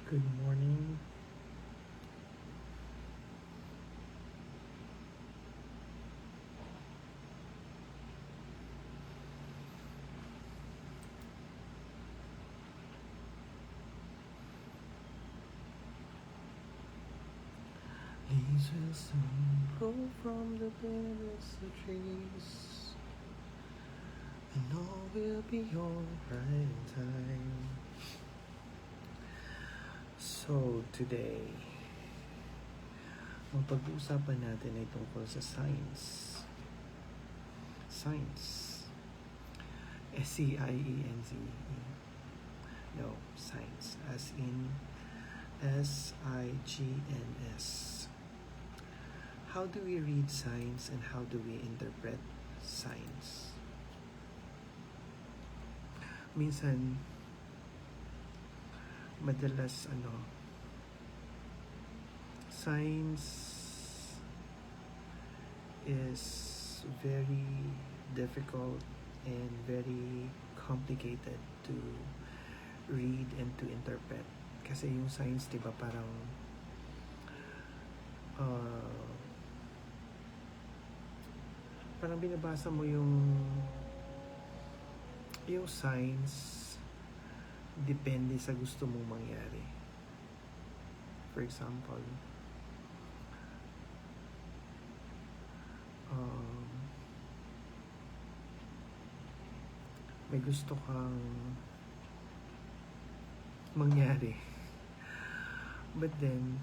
Good morning. Leaves will soon grow from the barest of trees, and all will be alright in time. So today, ang pag-uusapan natin ay tungkol sa science. Science. S-C-I-E-N-C-E. No, science. As in S-I-G-N-S. How do we read science and how do we interpret science? Minsan, madalas science is very difficult and very complicated to read and to interpret. Kasi yung science, diba, parang binabasa mo yung science depende sa gusto mong mangyari. For example, may gusto kang mangyari, but then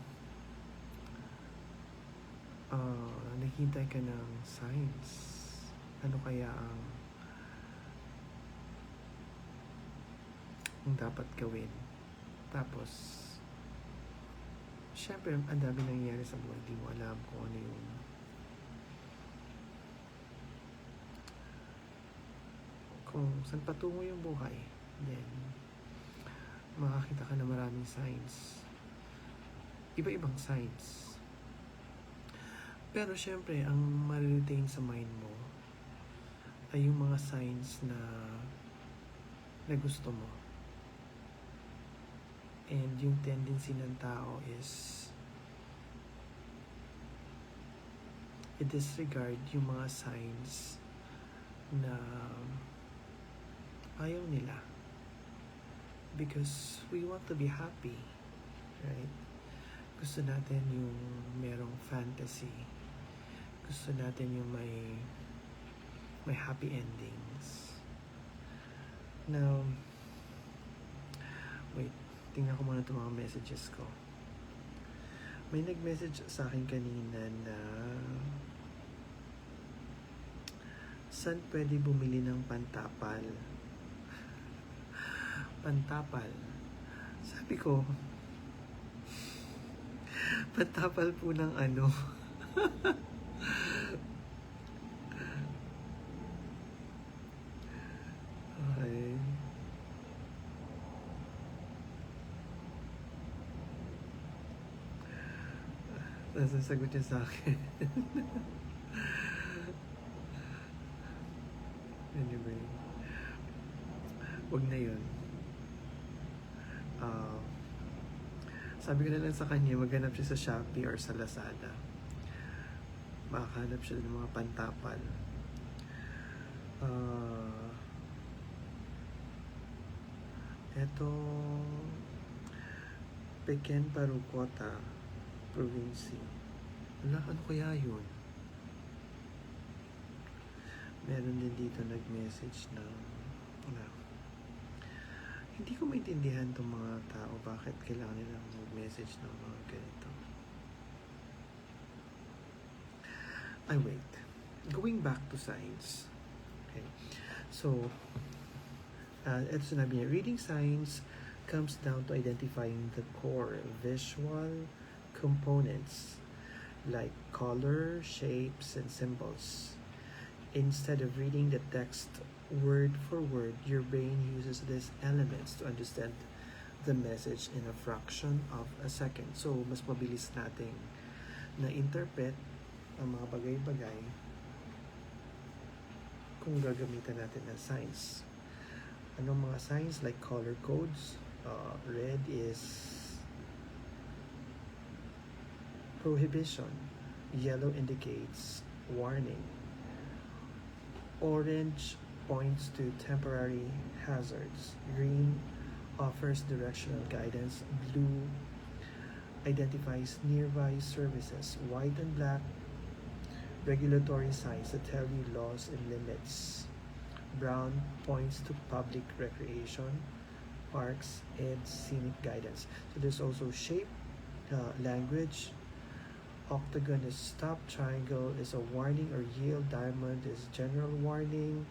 naghintay ka ng science. Ano kaya ang dapat gawin? Tapos syempre ang dami nangyayari sa buhay, di mo alam kung ano yung kung saan patungo yung buhay. Then makakita ka na maraming signs, iba-ibang signs. Pero syempre, ang ma-retain sa mind mo ay yung mga signs na gusto mo. And yung tendency ng tao is i-disregard yung mga signs na ayaw nila. Because we want to be happy, right? Gusto natin yung merong fantasy. Gusto natin yung may happy endings. Now, wait, tingnan ko muna itong mga messages ko. May nag-message sa akin kanina na saan pwede bumili ng pantapal? Pantapal. Sabi ko, pantapal po ng ano? Okay. Nasasagot niya sa akin. Anyway, wag na yun. Sabi ko na lang sa kanya, maghanap siya sa Shopee or sa Lazada. Makahanap siya ng mga pantapal. Eto, Pequén Parucota Province. Wala, ano kaya yun? Meron din dito nag-message na hindi ko maintindihan itong mga tao bakit kailangan nilang mag-message ng mga ganito. Wait. Going back to science. Okay. So, ito sinabi niya, reading science comes down to identifying the core visual components like color, shapes, and symbols. Instead of reading the text word for word, your brain uses these elements to understand the message in a fraction of a second. So, mas mabilis nating na-interpret ang mga bagay-bagay kung gagamitan natin ng signs. Anong mga signs? Like color codes. Red is Prohibition. Yellow indicates warning. Orange points to temporary hazards. Green offers directional guidance. Blue identifies nearby services. White and black, regulatory signs that tell you laws and limits. Brown points to public recreation, parks, and scenic guidance. So there's also shape, language. Octagon is stop, triangle is a warning or yield, diamond is general warning,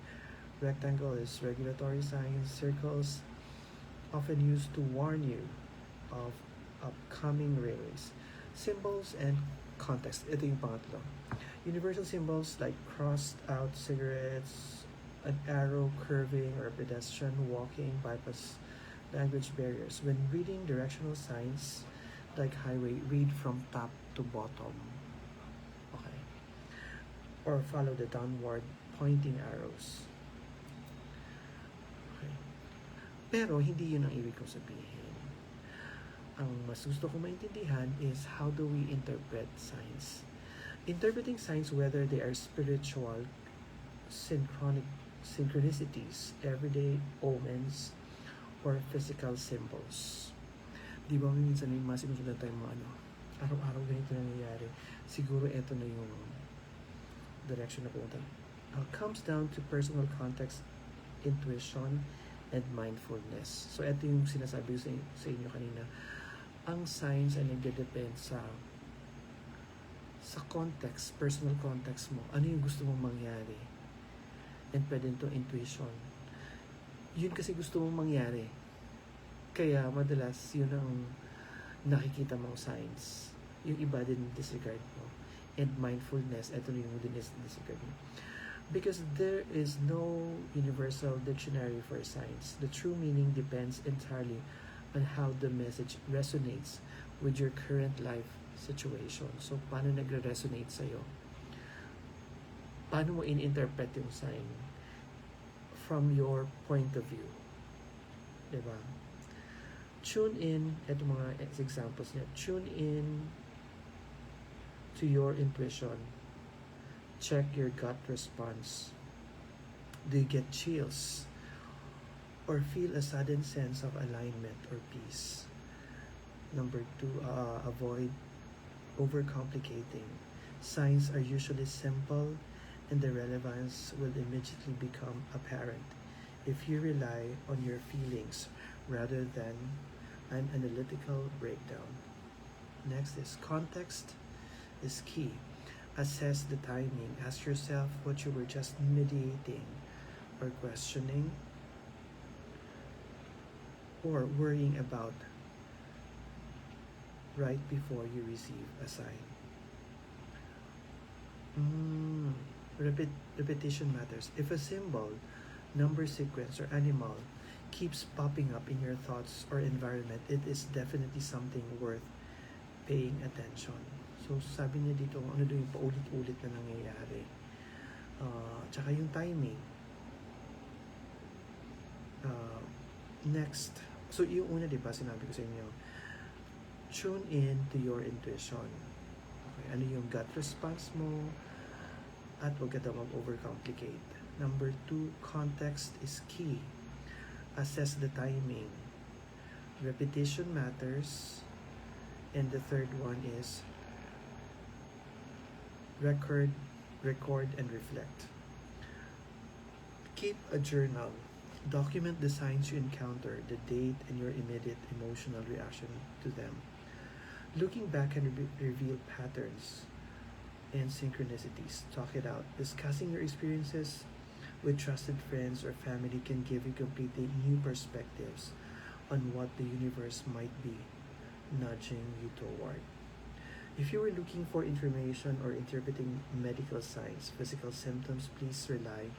rectangle is regulatory signs, circles often used to warn you of upcoming railways. Symbols and context. Ito yung pangatlo. Universal symbols like crossed out cigarettes, an arrow curving, or a pedestrian walking bypass language barriers. When reading directional signs like highway, read from top to bottom. Okay. Or follow the downward pointing arrows. Okay. Pero hindi yun ang ibig kong sabihin. Ang mas gusto kong maintindihan is how do we interpret signs. Interpreting signs, whether they are spiritual, synchronicities, everyday omens, or physical symbols. Di ba minsan may mga sinusunod tayong mga araw-araw ganito nangyayari. Siguro ito na yung direction na pumunta. Comes down to personal context, intuition, and mindfulness. So ito yung sinasabi ko sa inyo kanina. Ang signs ay nagde-depend sa context, personal context mo. Ano yung gusto mong mangyari? And pwede ito intuition. Yun kasi gusto mong mangyari. Kaya madalas yun ang nakikita mong signs. Yung iba din disregard mo. And mindfulness, ito yung din disregard mo. Because there is no universal dictionary for signs. The true meaning depends entirely on how the message resonates with your current life situation. So, paano nagre-resonate sa'yo? Paano mo in-interpret yung sign from your point of view? Diba? Tune in, ito mga examples niya. Tune in to your intuition. Check your gut response. Do you get chills? Or feel a sudden sense of alignment or peace? Number 2, avoid overcomplicating. Signs are usually simple and the relevance will immediately become apparent if you rely on your feelings rather than an analytical breakdown. Next is context is key. Assess the timing. Ask yourself what you were just mediating or questioning or worrying about right before you receive a sign. Repetition matters. If a symbol, number sequence, or animal keeps popping up in your thoughts or environment, it is definitely something worth paying attention. So, sabi niya dito, ano doon yung paulit-ulit na nangyayari. Tsaka yung timing. Next. So, yung una, diba, sinabi ko sa inyo, tune in to your intuition. Okay, ano yung gut response mo? At huwag ka daw mag-overcomplicate. Number 2, context is key. Assess the timing. Repetition matters. And the third one is record, and reflect. Keep a journal. Document the signs you encounter, the date, and your immediate emotional reaction to them. Looking back can reveal patterns and synchronicities. Talk it out. Discussing your experiences with trusted friends or family can give you completely new perspectives on what the universe might be nudging you toward. If you were looking for information or interpreting medical signs, physical symptoms, please rely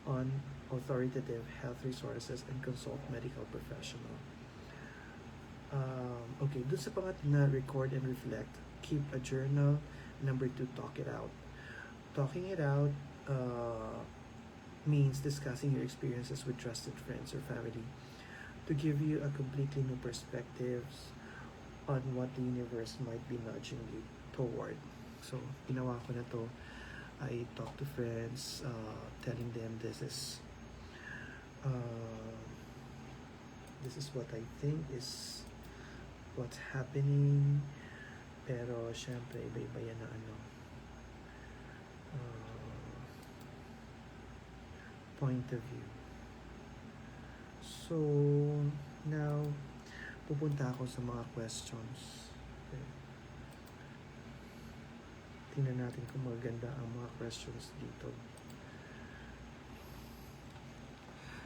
on authoritative health resources and consult medical professional. Okay, dun sa pangat na record and reflect, keep a journal. Number 2, talk it out. Talking it out means discussing your experiences with trusted friends or family to give you a completely new perspectives on what the universe might be nudging you toward. So, ginawa ko na to. I talk to friends, telling them uh, this is what I think is what's happening. Pero, syempre, iba-iba yan na point of view. So, now, pupunta ako sa mga questions. Okay. Tingnan natin kung maganda ang mga questions dito.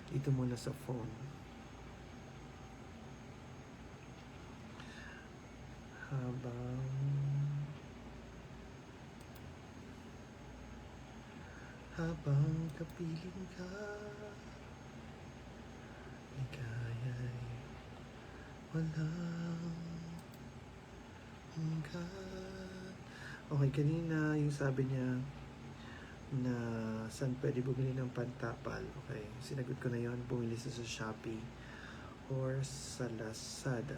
Dito muna sa phone. Habang kapiling ka, ligaya'y walang hanggan. Okay, kanina yung sabi niya na saan pwede bumili ng pantapal. Okay, sinagot ko na yon. Bumili sa Shopee or sa Lazada.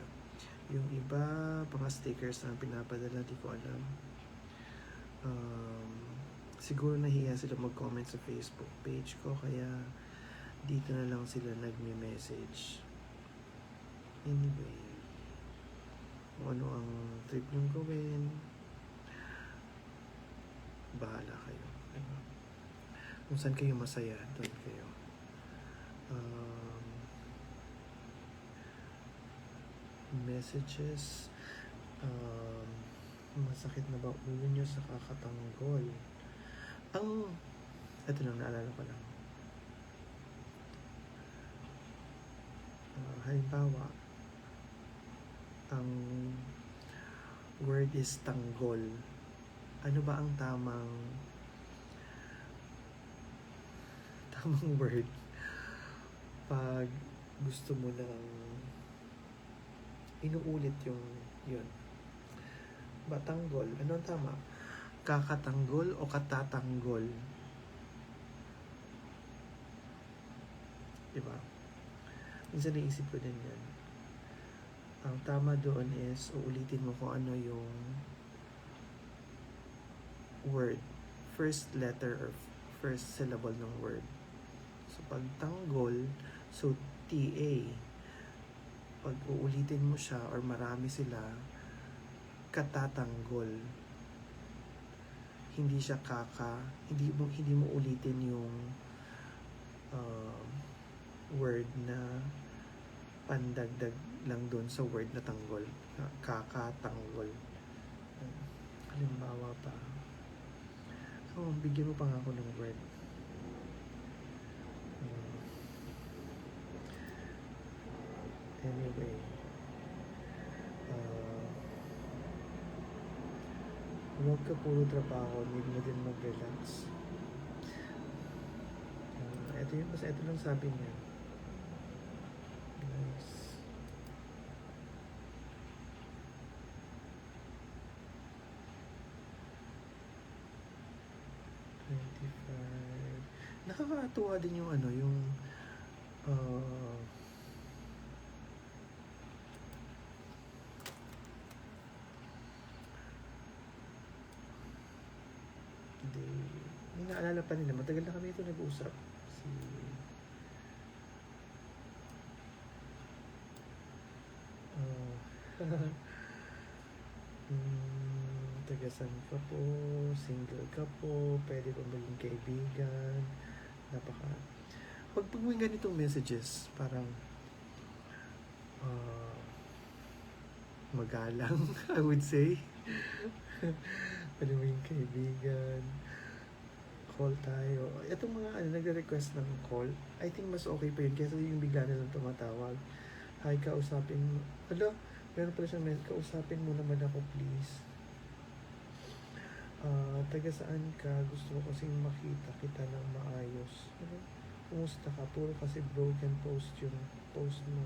Yung iba, mga stickers na pinapadala, di ko alam. Siguro nahiya sila mag-comment sa Facebook page ko, kaya dito na lang sila nagme-message. Anyway, kung ano ang trip nyong gawin, bahala kayo. Diba? Kung saan kayo masaya, doon kayo. Messages, masakit na ba ulo nyo sa kakatanggol? Ito lang, naalala ko lang. Halimbawa, ang word is tanggol. Ano ba ang tamang word pag gusto mo lang inuulit yun? Batanggol, ano ang tama? Kakatanggol o katatanggol? Diba? Minsan naisip ko din yan. Ang tama doon is uulitin mo kung ano yung word, first letter or first syllable ng word. So pag tanggol, so TA, pag uulitin mo siya or marami sila, katatanggol. Hindi siya hindi mo ulitin yung word na pandagdag lang doon sa word na tanggol. Kakatanggol. Halimbawa pa. Bigyan mo pa nga ako ng word. Anyway. Huwag ka puro trabaho, need mo din mag-relax. Ito lang sabi niya. Nice. Nakakatuwa din yung may naalala pa nila, matagal na kami ito nag-uusap. Tagasan ka po, single ka po, pwede ba maging kaibigan, pag may ganitong messages, parang magalang, I would say. Pwede maging kaibigan, call tayo. Itong mga nagre-request ng call, I think mas okay pa yun kaysa yung bigla na lang tumatawag. Hi, kausapin mo. Meron pala siyang kausapin mo naman ako, please. Taga saan ka? Gusto ko kasing makita kita ng maayos. Kumusta ka? Puro kasi broken post yung post mo.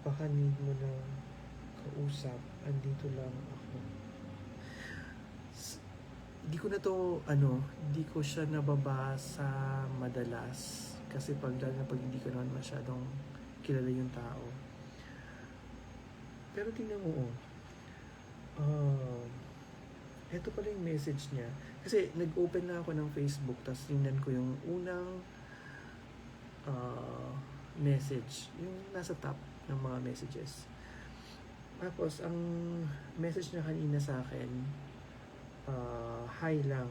Baka need mo na kausap. Andito lang ako. Hindi ko siya nababasa madalas. Kasi pag hindi ko naman masyadong kilala yung tao. Pero tingnan mo, Ito pala yung message niya. Kasi nag-open na ako ng Facebook, tapos tingnan ko yung unang message. Yung nasa top ng mga messages. Tapos, ang message niya kanina sa akin, hi lang.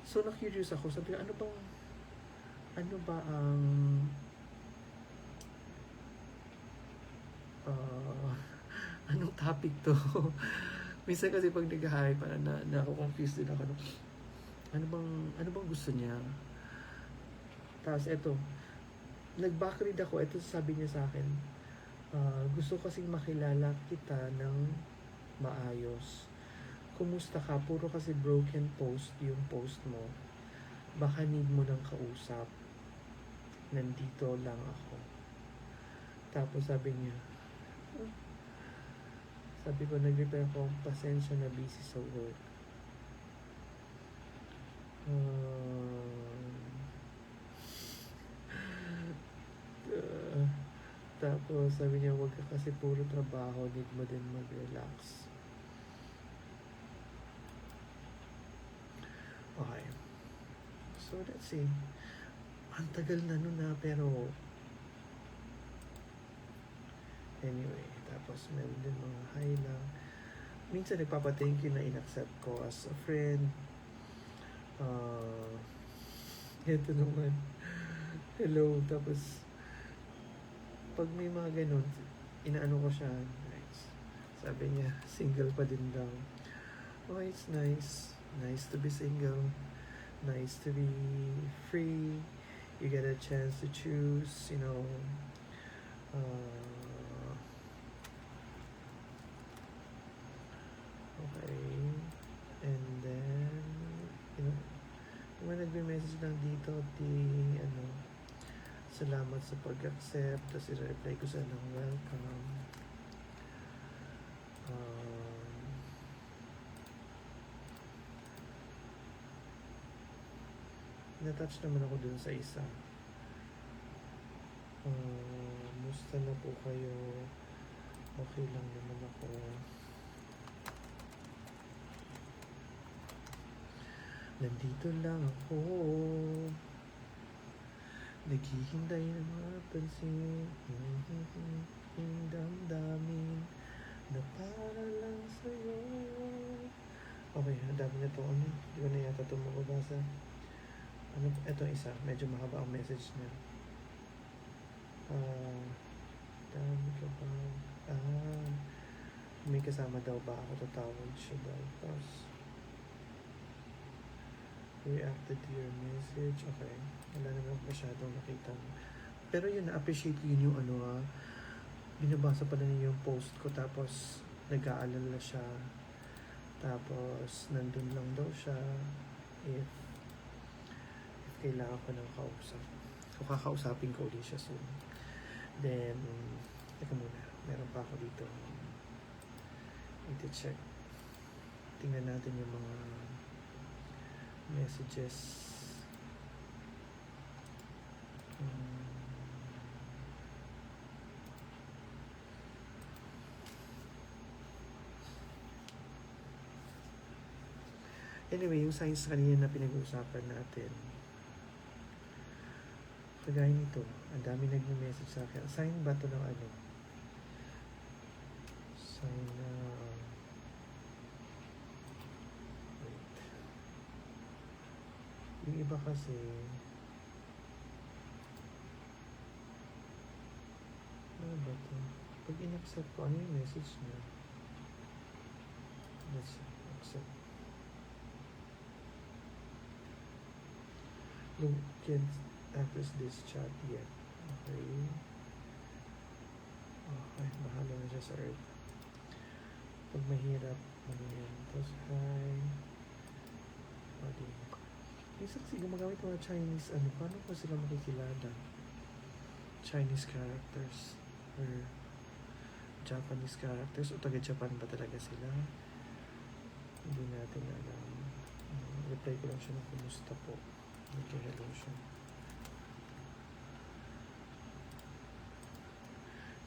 So, na-curious ako. Sabi ko, ano ba ang anong topic to? Minsan kasi pag nag-hi, parang na-confused din ako. Ano bang gusto niya? Tapos eto, nag-backread ako. Ito sabi niya sa akin, gusto kasing makilala kita ng maayos. Kumusta ka? Puro kasi broken post yung post mo. Baka need mo ng kausap. Nandito lang ako. Tapos sabi niya, sabi ko, nag-reply ako, pasensya na, busy sa work. Tapos sabi niya, wag ka kasi puro trabaho, need mo din mag-relax. Okay. So, let's see. Ang tagal na nun na, pero anyway, tapos meron din mga hi lang. Minsan nagpapa-thank you na in-accept ko as a friend. Ito naman. Hello. Tapos, pag may mga ganun, inaano ko siya. Nice. Sabi niya, single pa din daw. Oh, it's nice. Nice to be single. Nice to be free. You get a chance to choose, okay. And then, may nagme-message lang dito, salamat sa pag-accept, tapos i-reply ko sa ng welcome. Na-touch naman ako dun sa isa. Musta na po kayo? Okay lang naman ako. Nandito lang ako. Naghihintay na mapansin. Yung damdamin na para lang sa'yo. Okay, ang dami na to. Hindi ko na yata ito mababasa. Ito isa. Medyo mahaba ang message niya. Dami ka ba? May kasama daw ba ako? Tatawag siya daw. Tapos, reacted to your message. Okay. Wala naman masyadong nakita. Pero yun, na-appreciate ko yun yung binabasa pala niya yung post ko. Tapos, nag-aalala siya. Tapos, nandun lang daw siya. If kailangan ko ng kausap. So, kakausapin ko ulit siya soon. Then, teka muna. Meron pa ako dito. Ito-check. Tingnan natin yung mga messages. Anyway, yung signs kanina na pinag-uusapan natin, kagaya nito, ang dami nagme-message sa akin. Sign ba ito ng ano? Sign na... wait. Yung iba kasi... ano ba ito? Pag in-accept ko, ano yung message niya? Let's accept. You can't access this chat yet. Okay. Okay, bahala na siya sa earth. Pag mahirap, ano yan. Tapos, hi. Body. Minsan kasi gumagamit mga Chinese, paano ko sila makikilala? Chinese characters or Japanese characters o taga-Japan ba talaga sila? Hindi natin alam. Reply ko lang siya ng kumusta po. Nag-hello siya.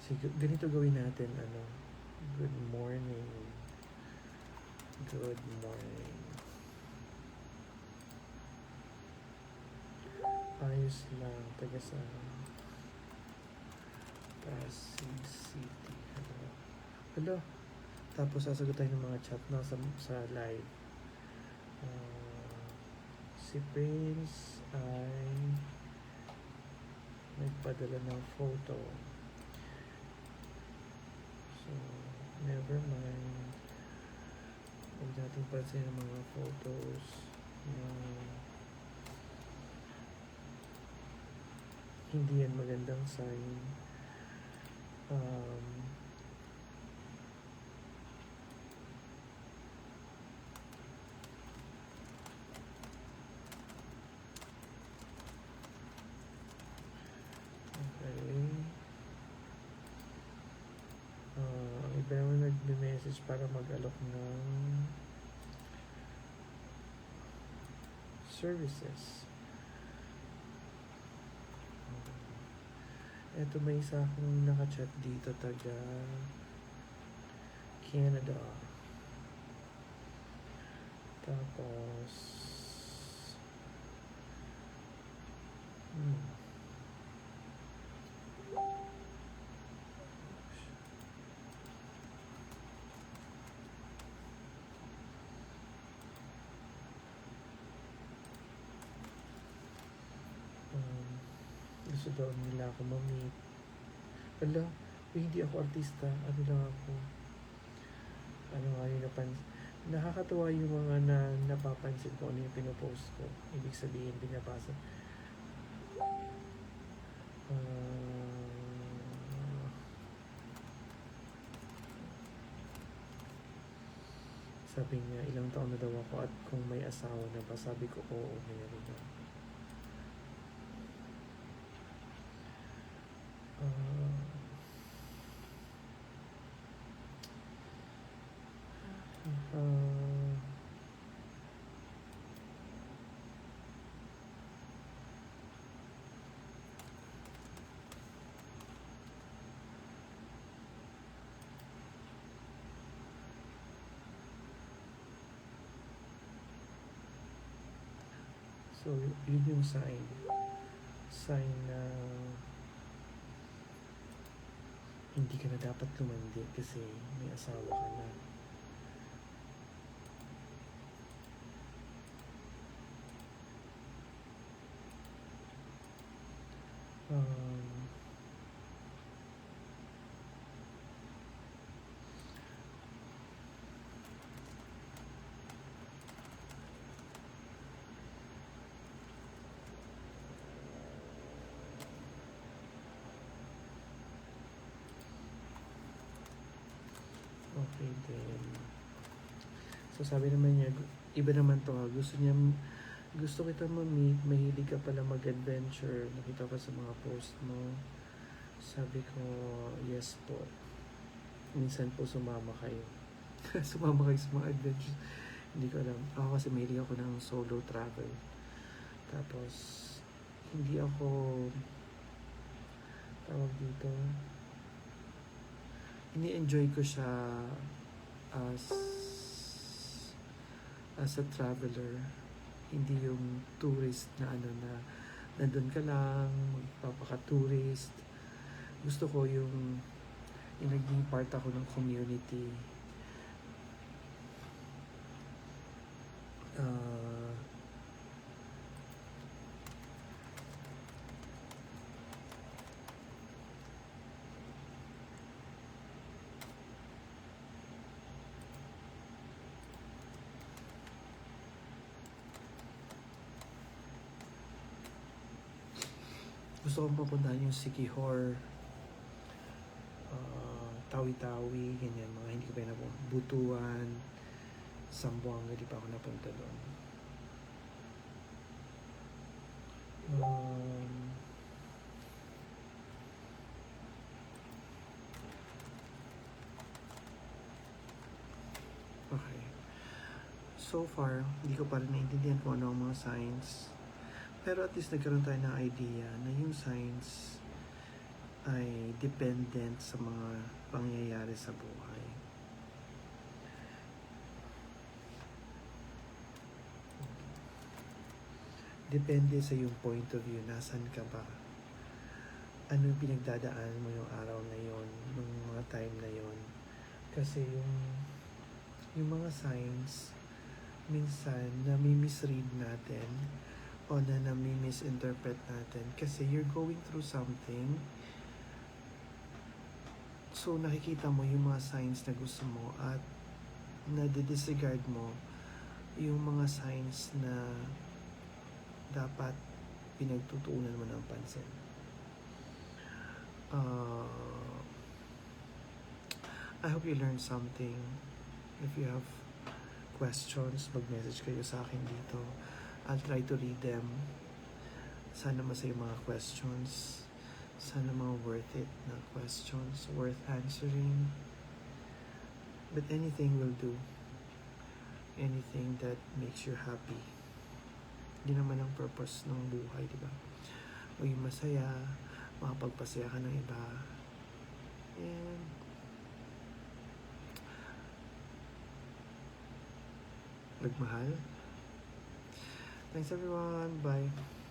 Sige, ganito gawin natin, good morning. Good morning. Ayos lang. Taga sa Pasig City. Hello. Hello. Tapos sasagot tayo ng mga chat na sa live. Si Prince ay nagpadala ng photo. So, never mind. Huwag natin pansin ang mga photos na hindi yan magandang sign. Okay. Ang iba naman nagme-message para mag-alok ng services. Eto, may isa akong nakachat dito, taga Canada. Tapos gusto daw nila ako ma-meet. Ala, hindi ako artista. Ano lang ako. Ano nga yung nakakatuwa yung mga napapansin ko ano yung pinopost ko. Ibig sabihin, binabasa. Sabi niya, ilang taon na daw ako at kung may asawa na ba? Sabi ko, oo, meron na. So, yun yung sign. Sign na hindi ka na dapat lumandi kasi may asawa ka na. Okay then. So sabi naman niya, iba naman to ha. Gusto kita ma-meet, mahilig ka pala mag-adventure. Nakita ko sa mga post mo. Sabi ko, yes po. Minsan po sumama kayo. Sumama kayo sa mga adventures. Hindi ko alam. Ako kasi mahilig ako ng solo travel. Tapos, hindi ako tawag dito. Ini-enjoy ko siya as a traveler. Hindi yung tourist na nandun ka lang, magpapaka-tourist. Gusto ko yung naging part ako ng community. Gusto kong papuntahan yung Siquijor, Tawi-Tawi, ganyan, mga hindi ko pa napunta. Butuan, Zamboanga, di pa ako napunta doon. Okay. So far, hindi ko pa rin naintindihan kung ano ang mga signs. Pero at least nagkaroon tayo ng idea na yung signs ay dependent sa mga pangyayari sa buhay. Depende sa yung point of view, nasan ka ba? Ano yung pinagdadaan mo yung araw na yon, yung mga time na yon. Kasi yung mga signs, minsan nami-misread natin o na nami-misinterpret natin kasi you're going through something. So nakikita mo yung mga signs na gusto mo at na-disregard mo yung mga signs na dapat pinagtutuunan mo ng pansin. I hope you learned something. If you have questions, mag-message kayo sa akin dito. I'll try to read them. Sana masaya mga questions. Sana mga worth it na questions, worth answering. But anything will do. Anything that makes you happy. Hindi naman ang purpose ng buhay, di ba? Maging masaya, makapagpasaya ka ng iba. And magmahal. Thanks everyone. Bye.